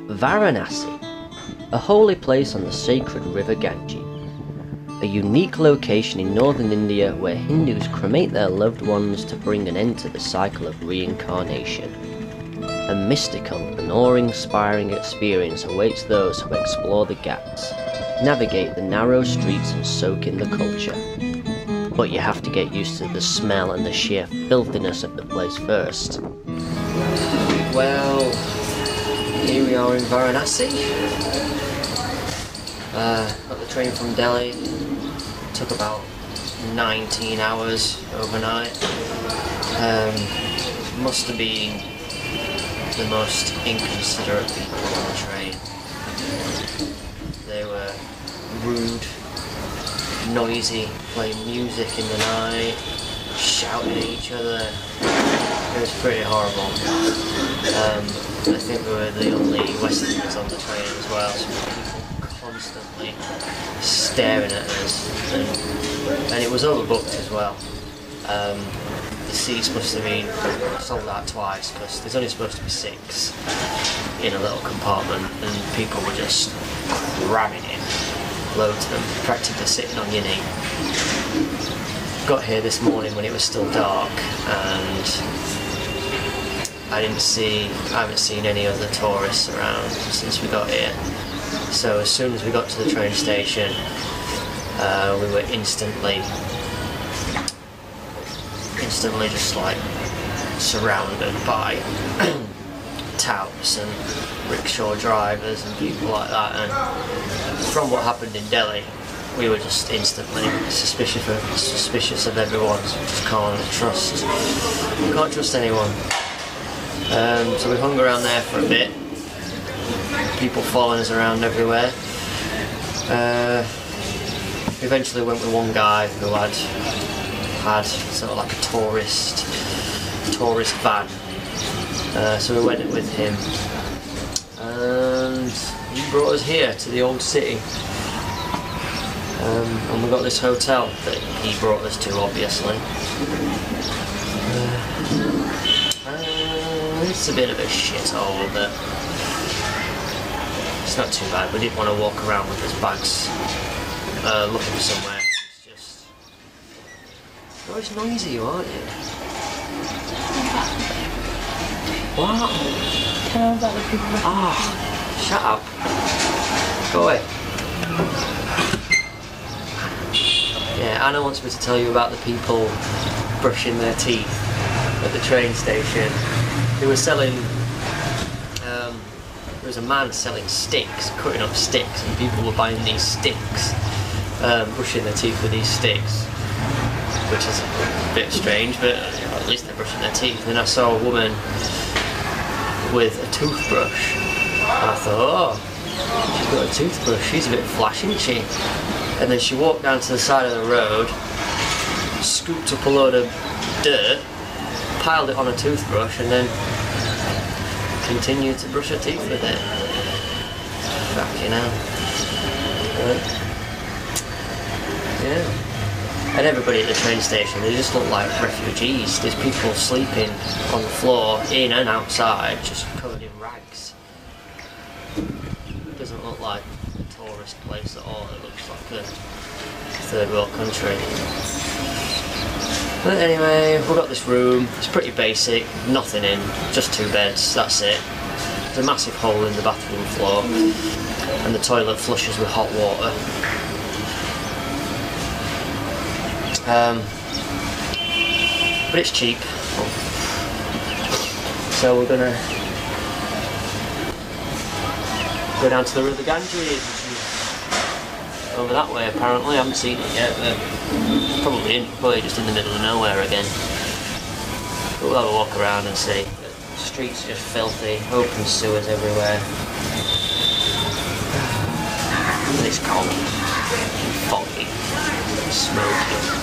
Varanasi, a holy place on the sacred river Ganges. A unique location in northern India where Hindus cremate their loved ones to bring an end to the cycle of reincarnation. A mystical and awe-inspiring experience awaits those who explore the ghats, navigate the narrow streets and soak in the culture. But you have to get used to the smell and the sheer filthiness of the place first. Well, here we are in Varanasi. Got the train from Delhi. Took about 19 hours overnight. Must have been the most inconsiderate people on the train. They were rude, noisy, playing music in the night, shouting at each other. It was pretty horrible. I think we were the only Westerners on the train as well, so people constantly staring at us, and it was overbooked as well. The seats must have been sold out twice because there's only supposed to be 6 in a little compartment, and people were just cramming in, loads of them, practically sitting on your knee. Got here this morning when it was still dark, and I haven't seen any other tourists around since we got here. So as soon as we got to the train station, we were instantly just like surrounded by touts and rickshaw drivers and people like that, and from what happened in Delhi, we were just instantly suspicious of everyone, so we just can't trust anyone. So we hung around there for a bit, people following us around everywhere. Eventually went with one guy who had sort of like a tourist van, so we went with him, and he brought us here to the old city, and we got this hotel that he brought us to, obviously. It's a bit of a shithole, but it's not too bad. We didn't want to walk around with his bags looking for somewhere. It's just... You're always noisy, you aren't you? What? Tell them about the people. Ah, shut up. Go away. Yeah, Anna wants me to tell you about the people brushing their teeth at the train station. They were selling, there was a man selling sticks, cutting up sticks, and people were buying these sticks, brushing their teeth with these sticks, which is a bit strange, but at least they're brushing their teeth. And then I saw a woman with a toothbrush, and I thought, oh, she's got a toothbrush, she's a bit flash, isn't she? And then she walked down to the side of the road, scooped up a load of dirt, piled it on a toothbrush, and then continued to brush her teeth with it. Fucking hell. Yeah. And everybody at the train station, they just look like refugees. There's people sleeping on the floor, in and outside, just covered in rags. It doesn't look like a tourist place at all. It looks like a third world country. But anyway, we've got this room. It's pretty basic, nothing in, just 2 beds, that's it. There's a massive hole in the bathroom floor, and the toilet flushes with hot water. But it's cheap, so we're gonna go down to the river Ganges, which is over that way apparently. I haven't seen it yet, but probably just in the middle of nowhere again. But we'll have a walk around and see. The streets are just filthy, open sewers everywhere. And it's cold, foggy, smoky.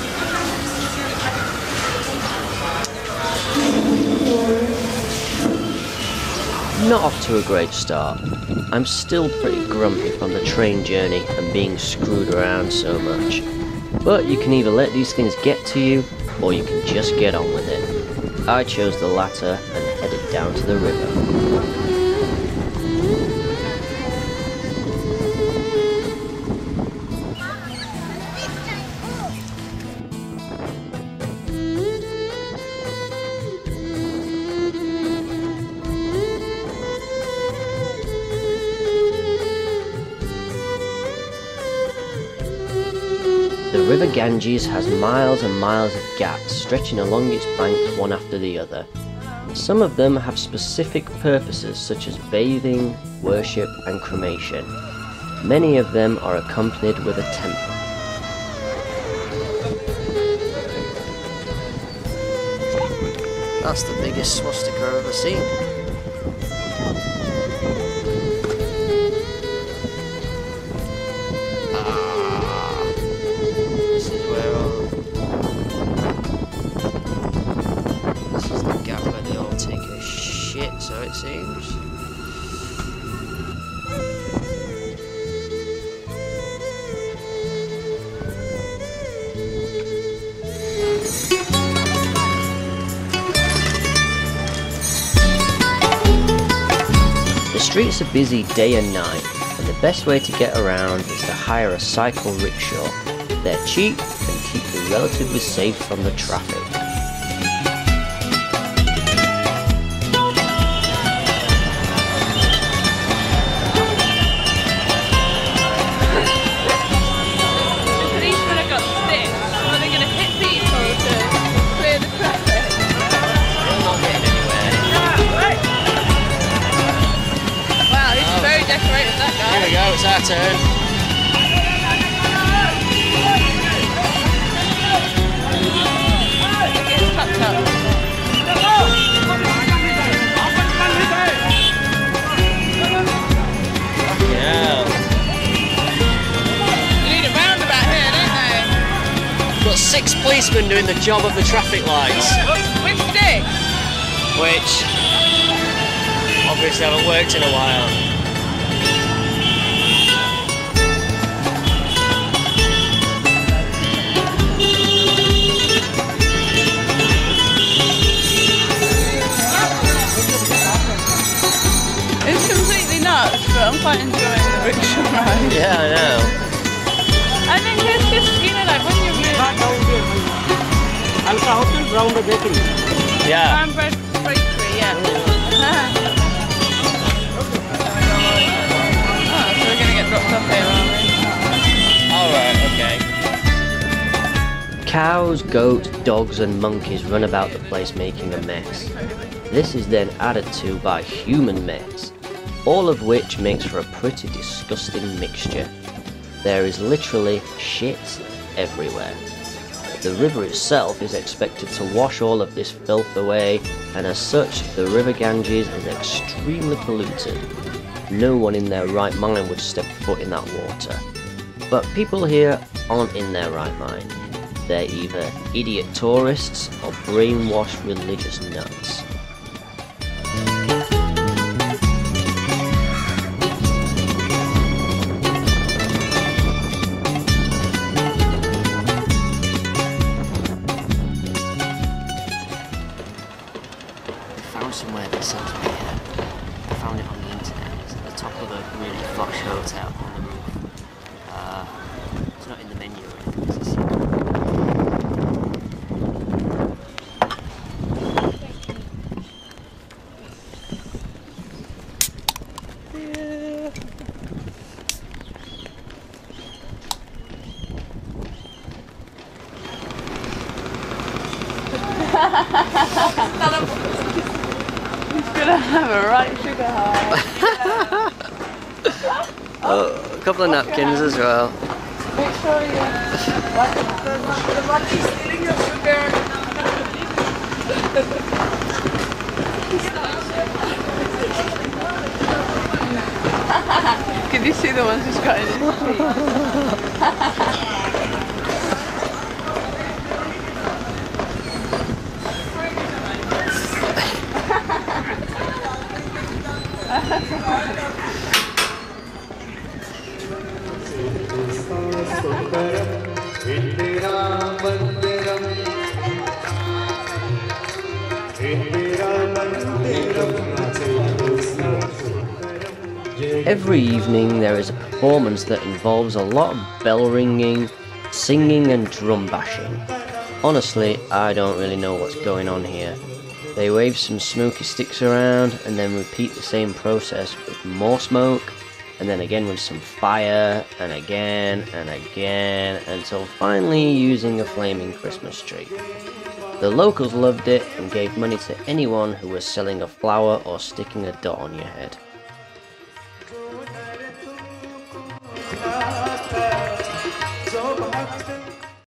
Not off to a great start. I'm still pretty grumpy from the train journey and being screwed around so much. But you can either let these things get to you, or you can just get on with it. I chose the latter and headed down to the river. The River Ganges has miles and miles of ghats stretching along its banks one after the other. Some of them have specific purposes such as bathing, worship and cremation. Many of them are accompanied with a temple. That's the biggest swastika I've ever seen. So it seems. The streets are busy day and night, and the best way to get around is to hire a cycle rickshaw. They're cheap and keep you relatively safe from the traffic. Here we go, it's our turn. Yeah. You need a roundabout here, don't they? We've got 6 policemen doing the job of the traffic lights. Which stick? Which obviously haven't worked in a while. It's completely nuts, but I'm quite enjoying the rickshaw ride. Yeah, I know. I think it's just, you know, like when you're Alka Hotel, round the bakery. Yeah. Brown bread bakery, yeah. Oh, so we're going to get dropped off here, aren't Alright, okay. Cows, goats, dogs and monkeys run about the place making a mess. This is then added to by human mess, all of which makes for a pretty disgusting mixture. There is literally shit everywhere. The river itself is expected to wash all of this filth away, and as such, the River Ganges is extremely polluted. No one in their right mind would step foot in that water. But people here aren't in their right mind. They're either idiot tourists or brainwashed religious nuts. Somewhere that sells beer. I found it on the internet. It's at the top of a really posh hotel on the roof. It's not in the menu or anything. It's a secret. Gonna have a right sugar high. Oh, a couple of napkins as well. Make sure you. He's stealing your sugar. Can you see the ones he's got in his teeth? Every evening there is a performance that involves a lot of bell ringing, singing and drum bashing. Honestly, I don't really know what's going on here. They wave some smoky sticks around and then repeat the same process with more smoke, and then again with some fire, and again until finally using a flaming Christmas tree. The locals loved it and gave money to anyone who was selling a flower or sticking a dot on your head.